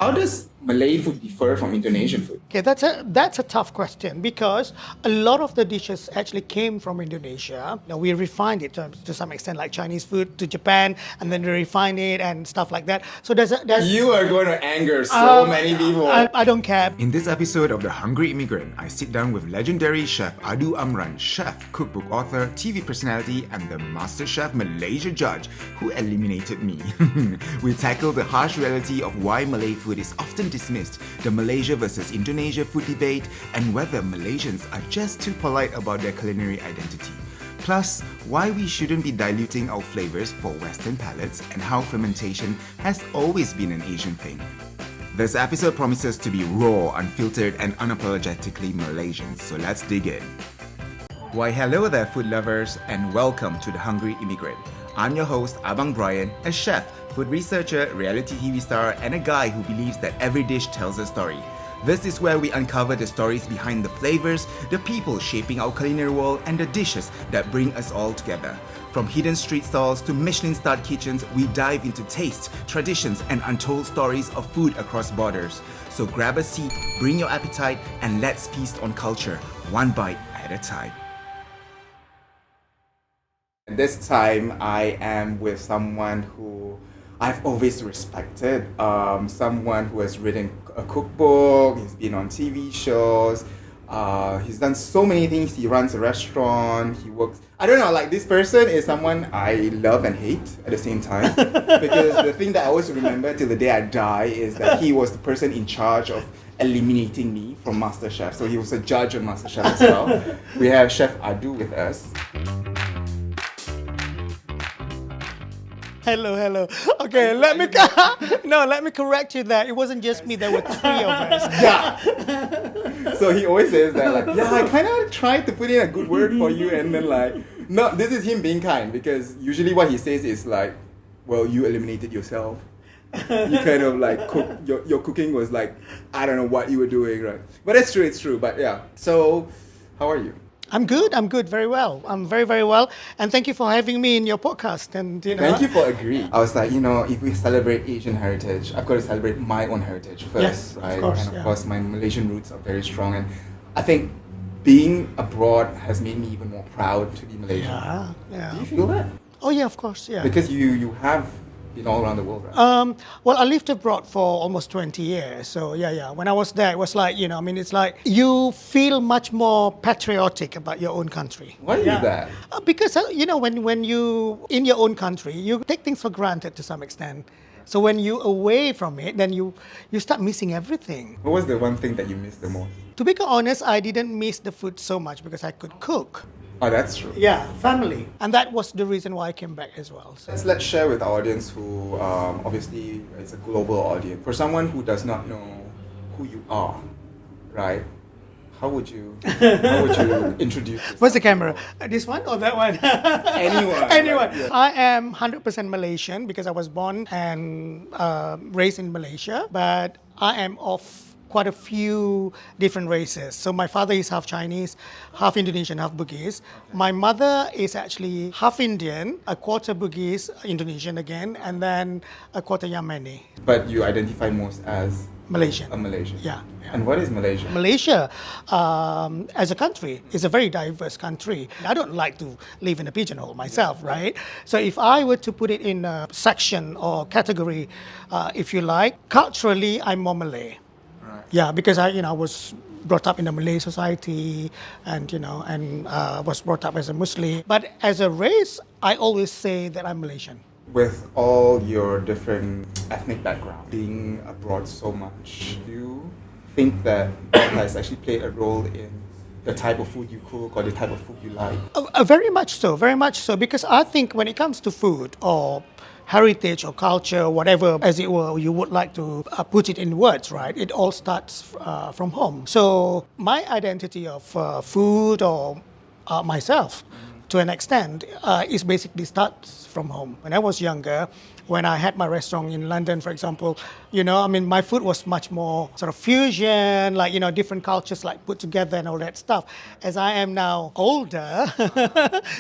How does Malay food differ from Indonesian food? Okay, that's a tough question because a lot of the dishes actually came from Indonesia. Now we refined it to some extent, like Chinese food to Japan, and then we refine it and stuff like that. So there's You are going to anger so many people. I don't care. In this episode of The Hungry Immigrant, I sit down with legendary chef Adu Amran, chef, cookbook author, TV personality, and the MasterChef Malaysia judge who eliminated me. We tackle the harsh reality of why Malay food is often dismissed, the Malaysia versus Indonesia food debate, and whether Malaysians are just too polite about their culinary identity. Plus, why we shouldn't be diluting our flavors for Western palates and how fermentation has always been an Asian thing. This episode promises to be raw, unfiltered, and unapologetically Malaysian, so let's dig in. Why hello there food lovers, and welcome to The Hungry Immigrant. I'm your host, Abang Brian, a chef, food researcher, reality TV star, and a guy who believes that every dish tells a story. This is where we uncover the stories behind the flavors, the people shaping our culinary world, and the dishes that bring us all together. From hidden street stalls to Michelin-starred kitchens, we dive into taste, traditions, and untold stories of food across borders. So grab a seat, bring your appetite, and let's feast on culture, one bite at a time. This time, I am with someone who I've always respected. Someone who has written a cookbook, he's been on TV shows, he's done so many things. He runs a restaurant, he works. I don't know, like this person is someone I love and hate at the same time. Because the thing that I always remember till the day I die is that he was the person in charge of eliminating me from MasterChef. So he was a judge on MasterChef as well. We have Chef Adu with us. Hello. Okay, let me correct you that it wasn't just me. There were three of us. Yeah. So he always says that, like, yeah, I kind of tried to put in a good word for you, and then like, no, this is him being kind, because usually what he says is like, well, you eliminated yourself. You kind of like your cooking was like, I don't know what you were doing, right? But it's true. But yeah. So, how are you? I'm good, very well. I'm very, very well. And thank you for having me in your podcast. And Thank you for agreeing. I was like, if we celebrate Asian heritage, I've got to celebrate my own heritage first, yes, right? Of course, and of course, my Malaysian roots are very strong. And I think being abroad has made me even more proud to be Malaysian. Yeah. Do you feel that? Oh yeah, of course, yeah. Because you have been all around the world, right? Well, I lived abroad for almost 20 years. So yeah. When I was there, it was like, it's like you feel much more patriotic about your own country. Why is that? Because, when you in your own country, you take things for granted to some extent. So when you away from it, then you start missing everything. What was the one thing that you missed the most? To be honest, I didn't miss the food so much because I could cook. Oh, that's true. Yeah, family. And that was the reason why I came back as well. So. Let's share with our audience who, obviously, it's a global audience. For someone who does not know who you are, right? How would you introduce yourself? What's the camera? This one or that one? Anyone. Yeah. I am 100% Malaysian because I was born and raised in Malaysia, but I am of quite a few different races. So my father is half Chinese, half Indonesian, half Bugis. My mother is actually half Indian, a quarter Bugis, Indonesian again, and then a quarter Yemeni. But you identify most as Malaysian. A Malaysian. Yeah. And what is Malaysia? Malaysia, as a country, is a very diverse country. I don't like to live in a pigeonhole myself, right? So if I were to put it in a section or category, if you like, culturally, I'm more Malay. Yeah, because I was brought up in a Malay society, and was brought up as a Muslim. But as a race, I always say that I'm Malaysian. With all your different ethnic background, being abroad so much, do you think that has actually played a role in the type of food you cook or the type of food you like? Very much so. Because I think when it comes to food or heritage or culture, whatever, as it were, you would like to put it in words, right? It all starts from home. So my identity of food or myself, to an extent, is basically starts from home. When I was younger, when I had my restaurant in London, for example, my food was much more sort of fusion, like, different cultures like put together and all that stuff. As I am now older,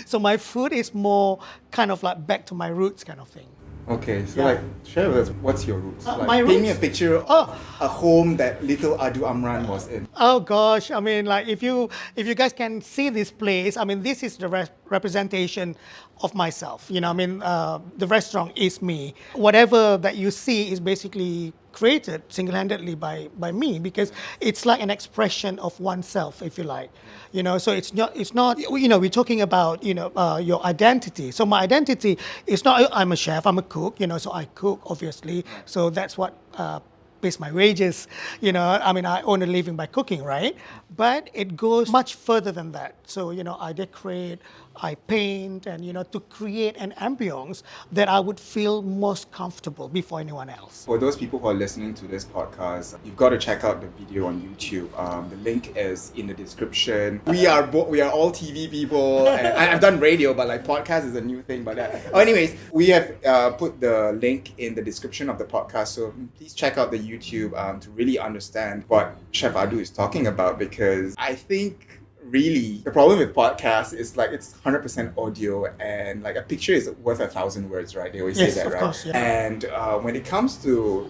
so my food is more kind of like back to my roots kind of thing. Okay, so Yeah. like share with us what's your roots. Like my paint me a roots? picture of Oh. a home that little Adu Amran was in. Oh gosh, I mean, like if you guys can see this place, I mean, this is the representation of myself. You know, I mean, the restaurant is me. Whatever that you see is basically created single-handedly by me because it's like an expression of oneself, if you like. You know, so it's not you know, we're talking about, you know, your identity. So my identity is not I'm a chef, I'm a cook. You know, so I cook obviously. So that's what. Pays my wages, you know, I mean, I earn a living by cooking, right? But it goes much further than that. So, you know, I decorate, I paint, and, you know, to create an ambience that I would feel most comfortable before anyone else. For those people who are listening to this podcast, you've got to check out the video on YouTube. The link is in the description. We are all TV people, and I've done radio, but like podcast is a new thing. But anyways, we have put the link in the description of the podcast, so please check out the YouTube to really understand what Chef Adu is talking about, because I think really the problem with podcasts is like it's 100% audio, and like a picture is worth 1,000 words, right? They always Yes, say that, of right? course, yeah. And when it comes to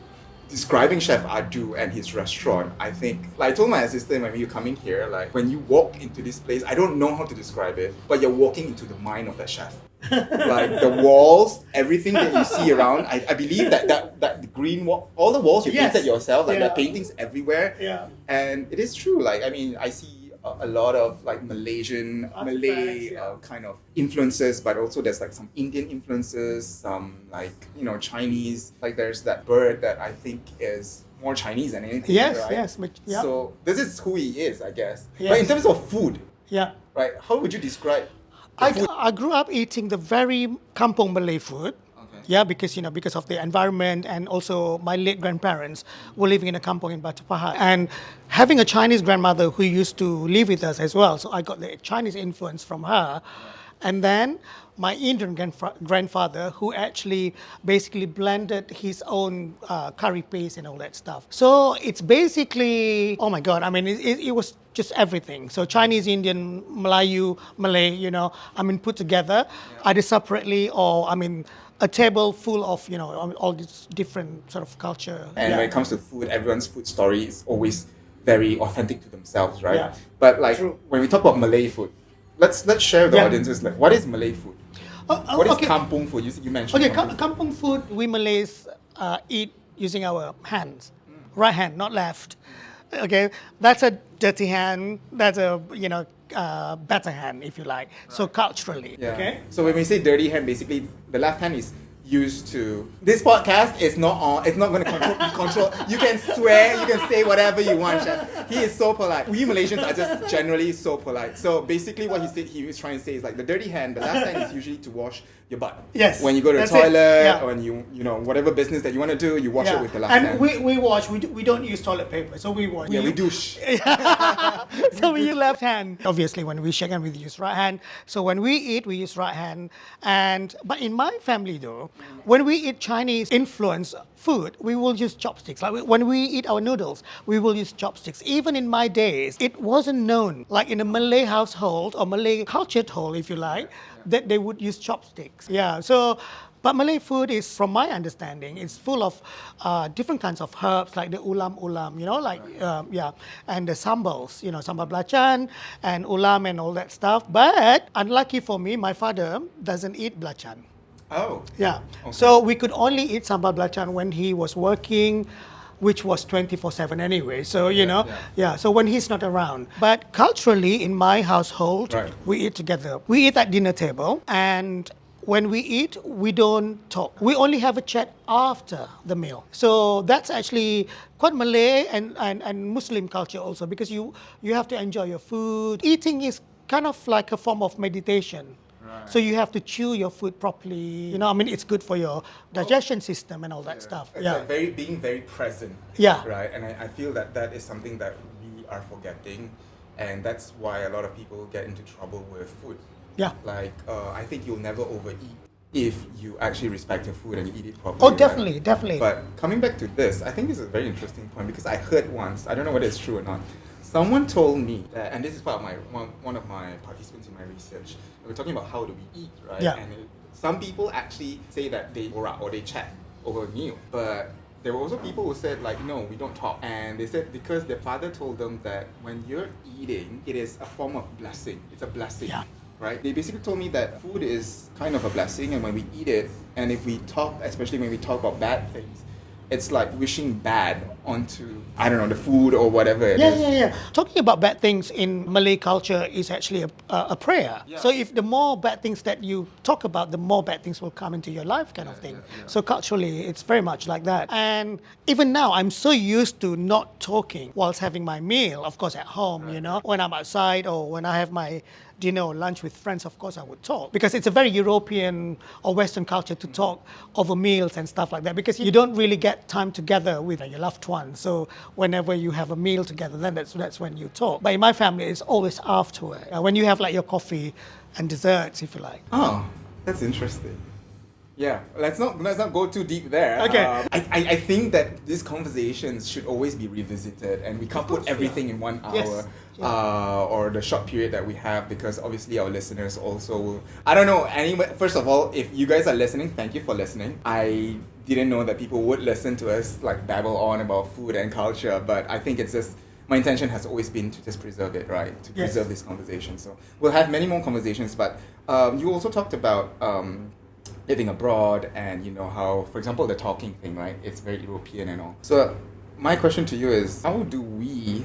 describing Chef Adu and his restaurant, I think, like I told my assistant when you come in here, like when you walk into this place, I don't know how to describe it, but you're walking into the mind of that chef. Like the walls, everything that you see around, I believe that the green wall, all the walls you Yes. painted yourself, like Yeah. there are paintings everywhere. Yeah. And it is true, like I mean, I see a lot of like Malay yeah. kind of influences, but also there's like some Indian influences, some like, you know, Chinese, like there's that bird that I think is more Chinese than anything. Yes, right? yes, yeah. So this is who he is, I guess. But Yes. in terms of food, Yeah. right, how would you describe the food? I grew up eating the very kampong Malay food. Okay. Yeah, because, you know, because of the environment, and also my late grandparents were living in a kampong in Batu Pahat, and having a Chinese grandmother who used to live with us as well. So I got the Chinese influence from her, and then my Indian grandfather, who actually basically blended his own curry paste and all that stuff. So it's basically, oh my God, I mean, it was just everything. So Chinese, Indian, Malayu, Malay, you know, I mean, put together, either separately or, I mean, a table full of, you know, all these different sort of culture. And Yeah. when it comes to food, everyone's food story is always very authentic to themselves, right? Yeah. But like True. when we talk about Malay food, let's share with the Yeah. audiences, like what is Malay food? What is okay. kampung food? You mentioned. Okay, kampung food. kampung food, we Malays eat using our hands, right hand, not left. Okay, that's a dirty hand. That's a, you know, better hand, if you like. So culturally, Yeah. okay. So when we say dirty hand, basically the left hand is used to. This podcast is not on. It's not going to control. You can swear. You can say whatever you want. Chef. He is so polite. We Malaysians are just generally so polite. So basically, what he was trying to say is like the dirty hand. The left hand is usually to wash your butt. Yes, When you go to the that's it. toilet, Yeah. or when you know whatever business that you want to do, you wash it with the left and hand. we wash. We don't use toilet paper, so we wash. Yeah, we douche. So we use left hand. Obviously, when we shake hand, we use right hand. So when we eat, we use right hand. But in my family, though, when we eat Chinese influenced food, we will use chopsticks. Like when we eat our noodles, we will use chopsticks. Even in my days, it wasn't known, like in a Malay household or Malay cultured home, if you like, that they would use chopsticks. Yeah. So. But Malay food is, from my understanding, it's full of different kinds of herbs, like the ulam, you know, like, and the sambals, you know, sambal belacan and ulam and all that stuff. But unlucky for me, my father doesn't eat belacan. Oh. Yeah. Okay. So we could only eat sambal belacan when he was working, which was 24/7 anyway. So, you know, so when he's not around. But culturally, in my household, Right. we eat together. We eat at dinner table, and when we eat, we don't talk. We only have a chat after the meal. So that's actually quite Malay and Muslim culture also, because you have to enjoy your food. Eating is kind of like a form of meditation. Right. So you have to chew your food properly. You know, I mean, it's good for your digestion system and all that stuff. It's like being very present. Yeah. Right. And I feel that is something that we are forgetting, and that's why a lot of people get into trouble with food. Yeah. Like I think you'll never overeat if you actually respect your food and you eat it properly. Oh, right? definitely. But coming back to this, I think this is a very interesting point, because I heard once, I don't know whether it's true or not, someone told me that, and this is part of one of my participants in my research, we're talking about how do we eat, right? Yeah. And Some people actually say that they borak or they chat over a meal, but there were also people who said like, no, we don't talk. And they said because their father told them that when you're eating, it is a form of blessing. It's a blessing. Yeah. Right? They basically told me that food is kind of a blessing, and when we eat it, and if we talk, especially when we talk about bad things, it's like wishing bad onto, I don't know, the food or whatever it is. Yeah. Talking about bad things in Malay culture is actually a prayer. Yeah. So if the more bad things that you talk about, the more bad things will come into your life, kind of thing. So culturally, it's very much like that. And even now, I'm so used to not talking whilst having my meal, of course, at home, you know, when I'm outside or when I have my dinner or lunch with friends, of course, I would talk because it's a very European or Western culture to talk over meals and stuff like that because you don't really get time together with your loved ones. So whenever you have a meal together, then that's when you talk. But in my family, it's always afterward. When you have like your coffee and desserts, if you like. Oh, that's interesting. Yeah, let's not go too deep there. Okay. I think that these conversations should always be revisited, and we can't put everything in 1 hour. Yes. Or the short period that we have, because obviously our listeners also will, I don't know, anyway, first of all, if you guys are listening, thank you for listening. I didn't know that people would listen to us like babble on about food and culture, but I think it's just, my intention has always been to just preserve it, right? To preserve this conversation. So we'll have many more conversations, but you also talked about living abroad and, you know, how, for example, the talking thing, right? It's very European and all. So my question to you is, how do we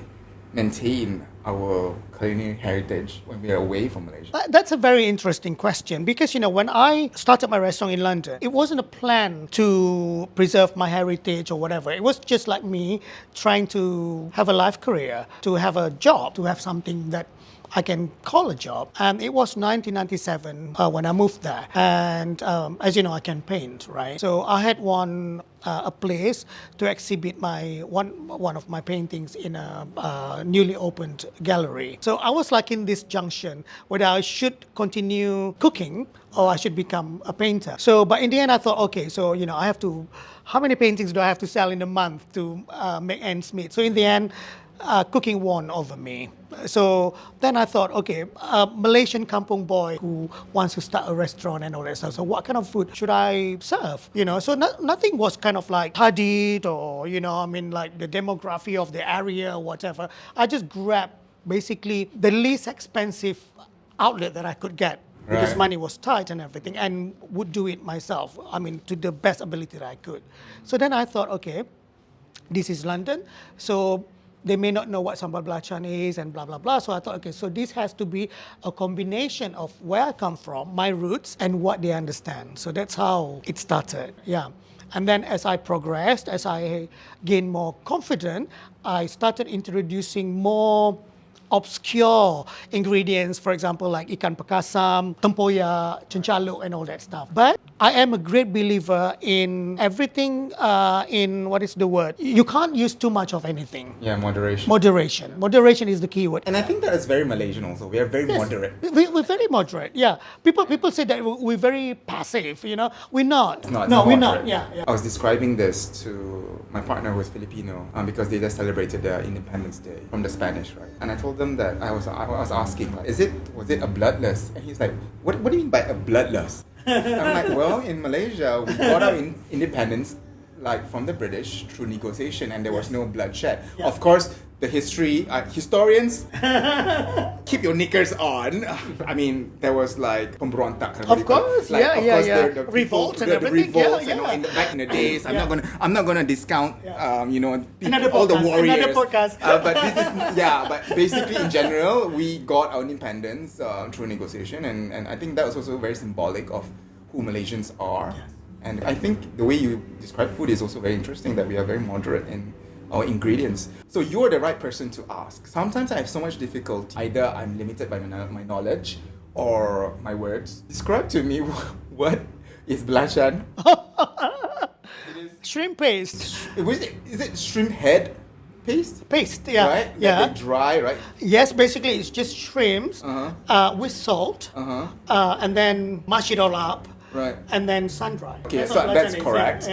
maintain our culinary heritage when we are away from Malaysia? That's a very interesting question because, you know, when I started my restaurant in London, it wasn't a plan to preserve my heritage or whatever. It was just like me trying to have a life career, to have a job, to have something that I can call a job. And it was 1997 when I moved there. And as you know, I can paint, right? So I had a place to exhibit one of my paintings in a newly opened gallery. So I was like in this junction whether I should continue cooking or I should become a painter. So, but in the end, I thought, okay, so, you know, I have to, how many paintings do I have to sell in a month to make ends meet? So in the end, cooking won over me. So then I thought, okay, a Malaysian kampung boy who wants to start a restaurant and all that stuff. So what kind of food should I serve? You know, so nothing was kind of like studied or, you know, I mean, like the demography of the area or whatever. I just grabbed basically the least expensive outlet that I could get. Because money was tight and everything, and would do it myself. I mean, to the best ability that I could. So then I thought, okay, this is London. So they may not know what sambal belacan is and blah, blah, blah. So I thought, okay, so this has to be a combination of where I come from, my roots, and what they understand. So that's how it started, yeah. And then as I progressed, as I gained more confident, I started introducing more obscure ingredients, for example, like ikan perkasam, tempoyak, cencaluk, and all that stuff. But I am a great believer in everything in, what is the word? You can't use too much of anything. Yeah, moderation. Moderation is the key word. And I think that is very Malaysian also. We are very moderate. We're very moderate, yeah. People say that we're very passive, you know. We're not. No, we're not. Yeah. I was describing this to my partner who is Filipino because they just celebrated their Independence Day from the Spanish, right? And I told them that I was asking, like, was it a bloodless? And he's like, what do you mean by a bloodless? I'm like, well, in Malaysia, we got our independence like from the British through negotiation, and there was no bloodshed. Of course, the historians, keep your knickers on. I mean, there was like pemberontak. Of course, like, yeah. The Revolts and the everything. Revolts, Yeah. you know, back in the days. I'm not gonna discount, you know, Another all the podcast, warriors. another podcast. But this is, but basically in general, we got our independence through negotiation, and I think that was also very symbolic of who Malaysians are. And I think the way you describe food is also very interesting, that we are very moderate in our ingredients. So you're the right person to ask. Sometimes I have so much difficulty. Either I'm limited by my knowledge or my words. Describe to me what is belacan. Shrimp paste. Is it shrimp head paste? Paste, yeah. Right? Yeah. Like dry, right? Yes, basically it's just shrimps with salt, and then mash it all up. Right. And then sun dry. Okay, so that's correct.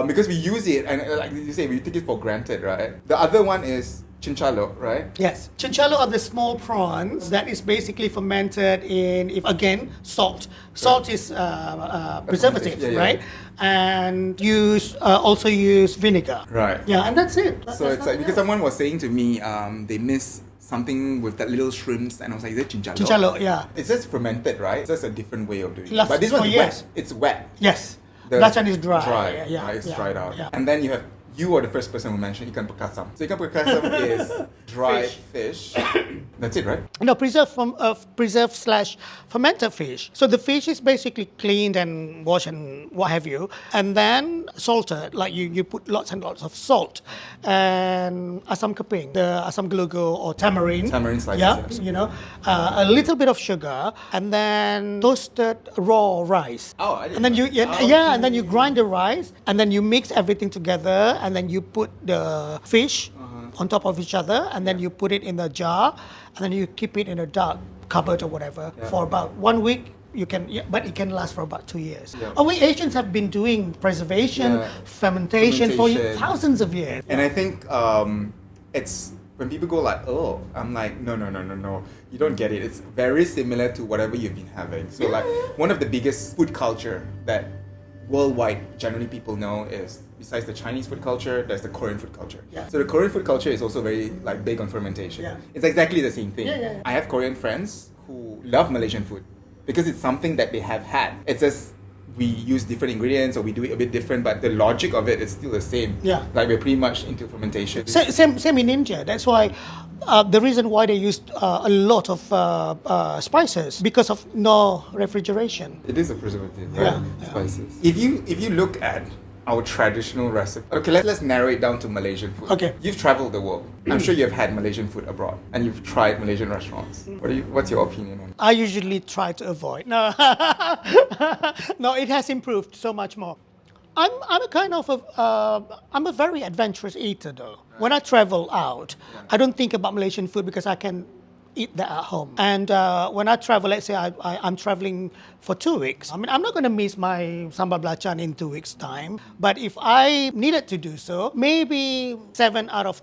Because we use it, and like you say, we take it for granted, right? The other one is Cencaluk, right? Yes. Cencaluk are the small prawns that is basically fermented in, if again, salt. Salt is preservative, Yeah, yeah. right? And also use vinegar. Right. Yeah, and that's it. So it's like, because someone was saying to me, they miss something with that little shrimps, and I was like, is it Cencaluk? Cencaluk, yeah. It's just fermented, right? It's just a different way of doing it. Lasts But this for one's years. wet. It's wet. Yes. The That one is dry. Dry. Yeah, Right, it's yeah, dried out. yeah. And then you are the first person who mentioned ikan perkasam. So ikan perkasam is dried fish. That's it, right? No, preserved slash fermented fish. So the fish is basically cleaned and washed and what have you, and then salted. Like you put lots and lots of salt and asam keping, the asam gelugo or tamarind. Tamarind slices, Yeah, yes. you know, a little bit of sugar, and then toasted raw rice. Oh, I didn't And then know. and then you grind the rice, and then you mix everything together, and then you put the fish on top of each other, and then you put it in a jar, and then you keep it in a dark cupboard or whatever for about 1 week. But it can last for about 2 years. Yeah. We Asians have been doing preservation, Yeah. fermentation for Fermentation. thousands of years. And I think it's when people go like, oh, I'm like, no. You don't get it. It's very similar to whatever you've been having. So like one of the biggest food culture that worldwide generally people know is, besides the Chinese food culture, there's the Korean food culture. Yeah. So the Korean food culture is also very like big on fermentation. Yeah. It's exactly the same thing. Yeah. I have Korean friends who love Malaysian food because it's something that they have had. It's just we use different ingredients or we do it a bit different, but the logic of it is still the same. Yeah. Like we're pretty much into fermentation. Same in India. That's why the reason why they used a lot of spices because of no refrigeration. It is a preservative, Yeah, right? yeah. Spices. If you look at our traditional recipe, okay, let's narrow it down to Malaysian food. Okay. You've traveled the world. I'm sure you've had Malaysian food abroad, and you've tried Malaysian restaurants. What's your opinion on it? I usually try to avoid. No, no, it has improved so much more. I'm a kind of I'm a very adventurous eater though. When I travel out, I don't think about Malaysian food because I can eat that at home. And when I travel, let's say I'm traveling for 2 weeks. I mean, I'm not going to miss my sambal belacan in 2 weeks' time. But if I needed to do so, maybe 7 out of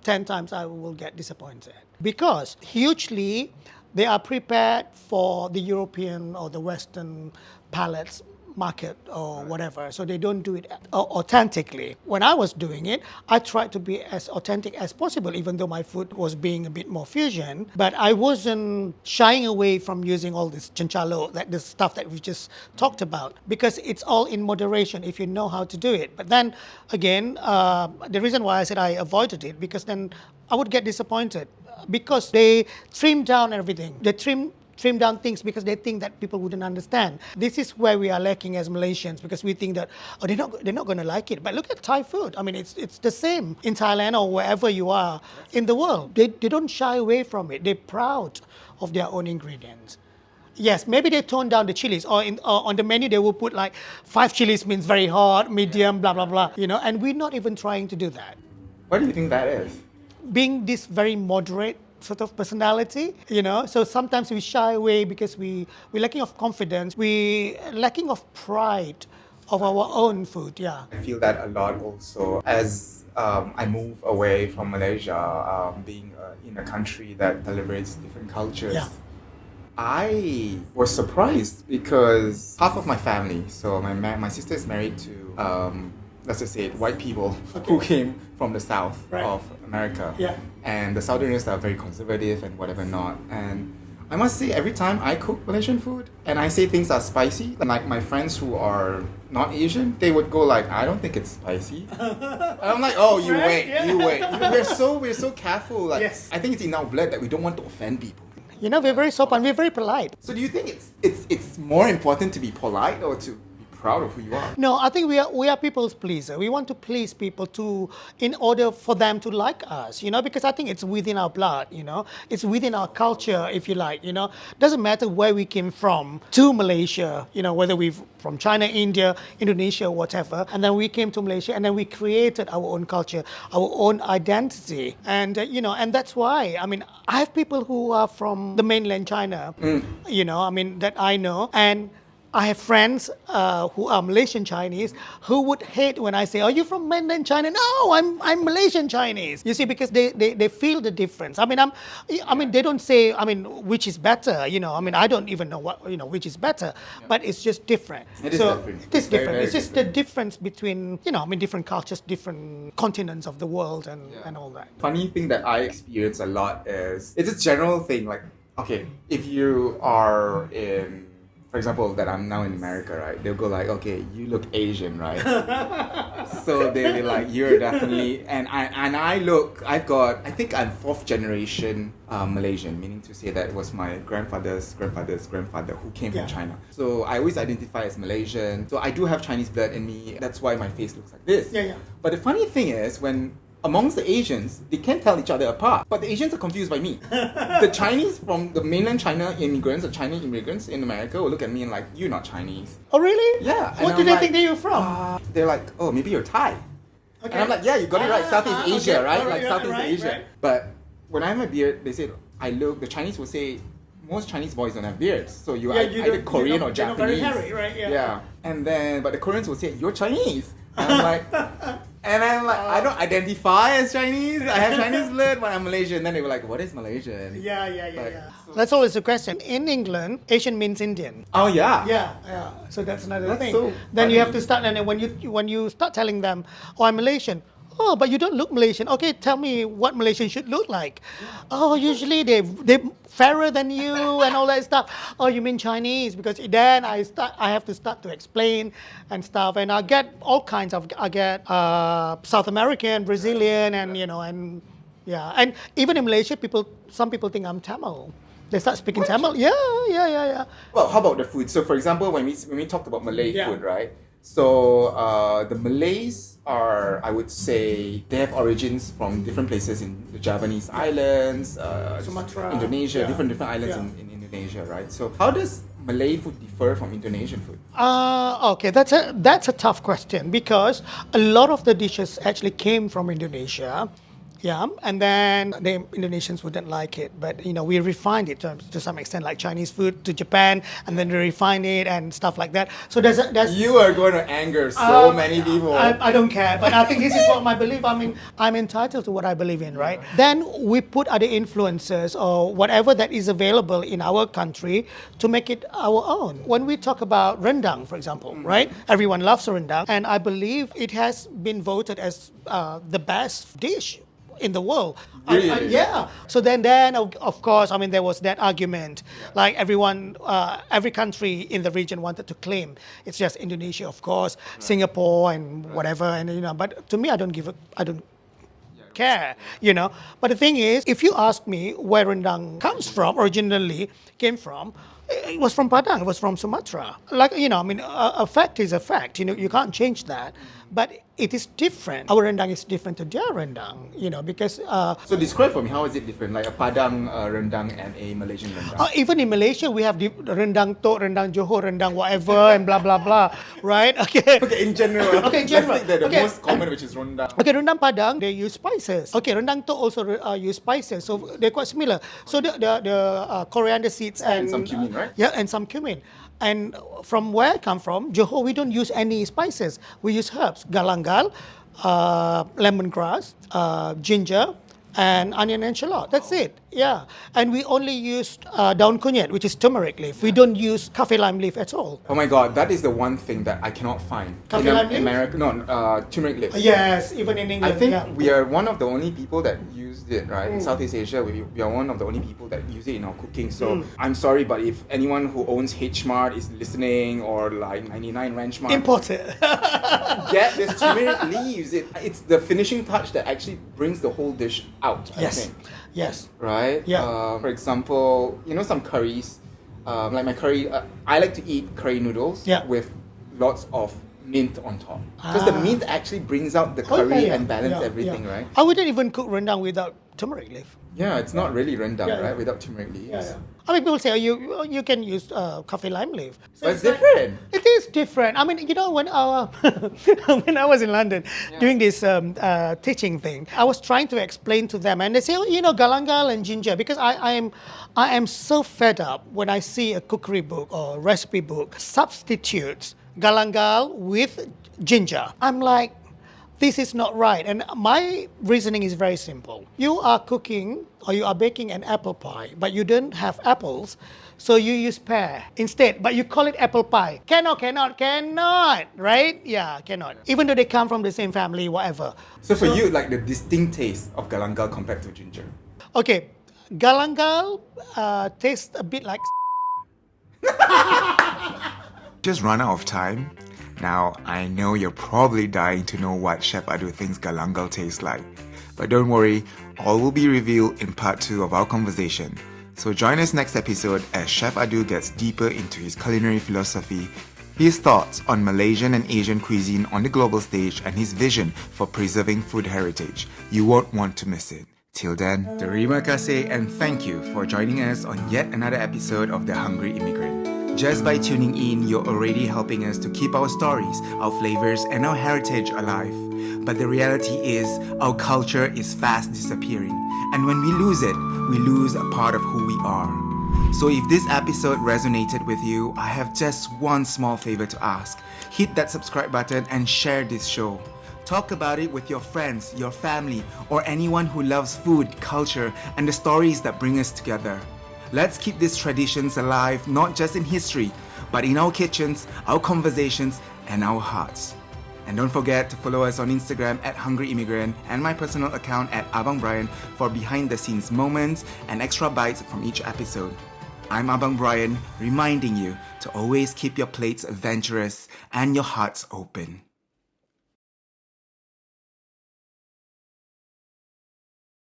10 times I will get disappointed because hugely they are prepared for the European or the Western palates market or whatever, so they don't do it authentically. When I was doing it, I tried to be as authentic as possible, even though my food was being a bit more fusion, but I wasn't shying away from using all this cencaluk, like the stuff that we just talked about, because it's all in moderation if you know how to do it. But then again, the reason why I said I avoided it, because then I would get disappointed because they trim down everything. They trim down things because they think that people wouldn't understand. This is where we are lacking as Malaysians because we think that they're not going to like it. But look at Thai food. I mean, it's the same in Thailand or wherever you are in the world. They don't shy away from it. They're proud of their own ingredients. Yes, maybe they tone down the chilies, or on the menu they will put like 5 chilies means very hot, medium, blah blah blah. And we're not even trying to do that. What do you think that is? Being this very moderate sort of personality, so sometimes we shy away because we're lacking of confidence, we lacking of pride of our own food. Yeah, I feel that a lot also as I move away from Malaysia, being in a country that celebrates different cultures. Yeah. I was surprised because half of my family, so my sister is married to let's just say it, white people who came from the south of America. Yeah. And the Southerners are very conservative and whatever not. And I must say, every time I cook Malaysian food and I say things are spicy, like my friends who are not Asian, they would go like, I don't think it's spicy. And I'm like, oh, you wait. We're so careful. Like, Yes. I think it's in our blood that we don't want to offend people. we're very sopan, we're very polite. So do you think it's more important to be polite or to be proud of who you are? No, I think we are people's pleaser. We want to please people in order for them to like us, because I think it's within our blood, it's within our culture, if you like, doesn't matter where we came from to Malaysia, whether we're from China, India, Indonesia, whatever, and then we came to Malaysia and then we created our own culture, our own identity, and and that's why, I mean, I have people who are from the mainland China, that I know, and I have friends who are Malaysian Chinese who would hate when I say, "Are you from mainland China?" No, I'm Malaysian Chinese. You see, because they feel the difference. I mean they don't say, I mean, which is better. I don't even know what which is better, but it's just different. It is different. It is It's very, different. very It's just the difference between different cultures, different continents of the world, and all that. Funny thing that I experience a lot is it's a general thing. Like, okay, if you are in, for example, that I'm now in America, right? They'll go like, okay, you look Asian, right? So they'll be like, you're definitely, I think I'm fourth generation Malaysian, meaning to say that it was my grandfather's grandfather's grandfather who came from China. So I always identify as Malaysian. So I do have Chinese blood in me. That's why my face looks like this. Yeah. But the funny thing is, when amongst the Asians, they can't tell each other apart. But the Asians are confused by me. The Chinese from the mainland China immigrants or Chinese immigrants in America will look at me and like, you're not Chinese. Oh, really? Yeah. What do they think that you're from? They're like, oh, maybe you're Thai. Okay. And I'm like, yeah, you got it right. Southeast Asia, okay. right? Oh, Like yeah, Southeast right, Asia. right. But when I have a beard, they say, the Chinese will say, most Chinese boys don't have beards. So you are either Korean or you're not very Japanese. hairy, right? Yeah. And then, but the Koreans will say, you're Chinese. And I'm like, I don't identify as Chinese. I have Chinese blood, but I'm Malaysian. Then they were like, what is Malaysian? Yeah. That's always the question. In England, Asian means Indian. Oh, yeah. Yeah. So that's another That's thing. so Then you funny. have to start, and then when you start telling them, "Oh, I'm Malaysian." Oh, but you don't look Malaysian. Okay, tell me what Malaysian should look like. Oh, usually they fairer than you and all that stuff. Oh, you mean Chinese? Because then I have to start to explain and stuff, and I get all kinds of South American, Brazilian, and and even in Malaysia, some people think I'm Tamil. They start speaking Tamil. Yeah. Well, how about the food? So, for example, when we talked about Malay Yeah. food, right? So, the Malays are, I would say, they have origins from different places in the Javanese islands, Sumatra. Indonesia, Yeah. different islands Yeah. in Indonesia, right? So, how does Malay food differ from Indonesian food? Okay, that's a tough question because a lot of the dishes actually came from Indonesia. Yeah, and then the Indonesians wouldn't like it, but we refined it to some extent, like Chinese food to Japan, and then we refine it and stuff like that. So there's You are going to anger so many people. I don't care, but I think this is what my belief. I mean, I'm entitled to what I believe in, right? Then we put other influences or whatever that is available in our country to make it our own. When we talk about rendang, for example, right? Everyone loves rendang, and I believe it has been voted as the best dish in the world. Really? Yeah. So then of course, I mean, there was that argument. Like everyone, every country in the region wanted to claim it's just Indonesia, of course, Singapore and whatever, and But to me, I don't care, But the thing is, if you ask me where rendang originally came from, it was from Padang. It was from Sumatra. Like a fact is a fact. You can't change that. But it is different. Our rendang is different to their rendang. Because So describe for me, how is it different? Like a Padang rendang and a Malaysian rendang. even in Malaysia, we have rendang Tok, rendang Johor, rendang whatever, and blah blah blah. Right? Okay. Okay, in general. Okay, in general. Let's take the Okay. most common, which is rendang. Okay, rendang Padang, they use spices. Okay, rendang Tok also use spices, so they're quite similar. So the coriander seeds and some cumin, right? Yeah, and some cumin. And from where I come from, Johor, we don't use any spices. We use herbs, galangal, lemongrass, ginger, and onion and shallot. That's it. Yeah. And we only use daun kunyit, which is turmeric leaf. We don't use kaffir lime leaf at all. Oh my god, that is the one thing that I cannot find Kaffir lime leaf? America. No, turmeric leaf. Yes, even in I England. think yeah. we are one of the only people that used it, right? In Southeast Asia, we are one of the only people that use it in our cooking. So I'm sorry, but if anyone who owns H Mart is listening, or like 99 Ranch Mart, Import it. get this turmeric leaves. It's the finishing touch that actually brings the whole dish out. I Yes. think. Yes. Right? Yeah. For example, some curries, like my curry, I like to eat curry noodles Yeah. with lots of mint on top. Because the mint actually brings out the curry and balance everything, right? I wouldn't even cook rendang without turmeric leaf. Yeah, it's not really rendang, right? Without turmeric leaves. I mean, people say you can use coffee lime leaf. But it's different. It is different. I mean, when when I was in London doing this teaching thing, I was trying to explain to them, and they say, galangal and ginger, because I am so fed up when I see a cookery book or recipe book substitutes galangal with ginger. I'm like, this is not right. And my reasoning is very simple. You are cooking or you are baking an apple pie, but you don't have apples, so you use pear instead, but you call it apple pie. Cannot, right? Yeah, cannot. Even though they come from the same family, whatever. So for you, like the distinct taste of galangal compared to ginger? Okay, galangal tastes a bit like Just run out of time. Now, I know you're probably dying to know what Chef Adu thinks galangal tastes like. But don't worry, all will be revealed in part 2 of our conversation. So join us next episode as Chef Adu gets deeper into his culinary philosophy, his thoughts on Malaysian and Asian cuisine on the global stage, and his vision for preserving food heritage. You won't want to miss it. Till then, terima kasih and thank you for joining us on yet another episode of The Hungry Immigrant. Just by tuning in, you're already helping us to keep our stories, our flavors, and our heritage alive. But the reality is, our culture is fast disappearing. And when we lose it, we lose a part of who we are. So if this episode resonated with you, I have just one small favor to ask. Hit that subscribe button and share this show. Talk about it with your friends, your family, or anyone who loves food, culture, and the stories that bring us together. Let's keep these traditions alive, not just in history, but in our kitchens, our conversations, and our hearts. And don't forget to follow us on Instagram at Hungry Immigrant and my personal account at Abang Brian for behind-the-scenes moments and extra bites from each episode. I'm Abang Brian, reminding you to always keep your plates adventurous and your hearts open.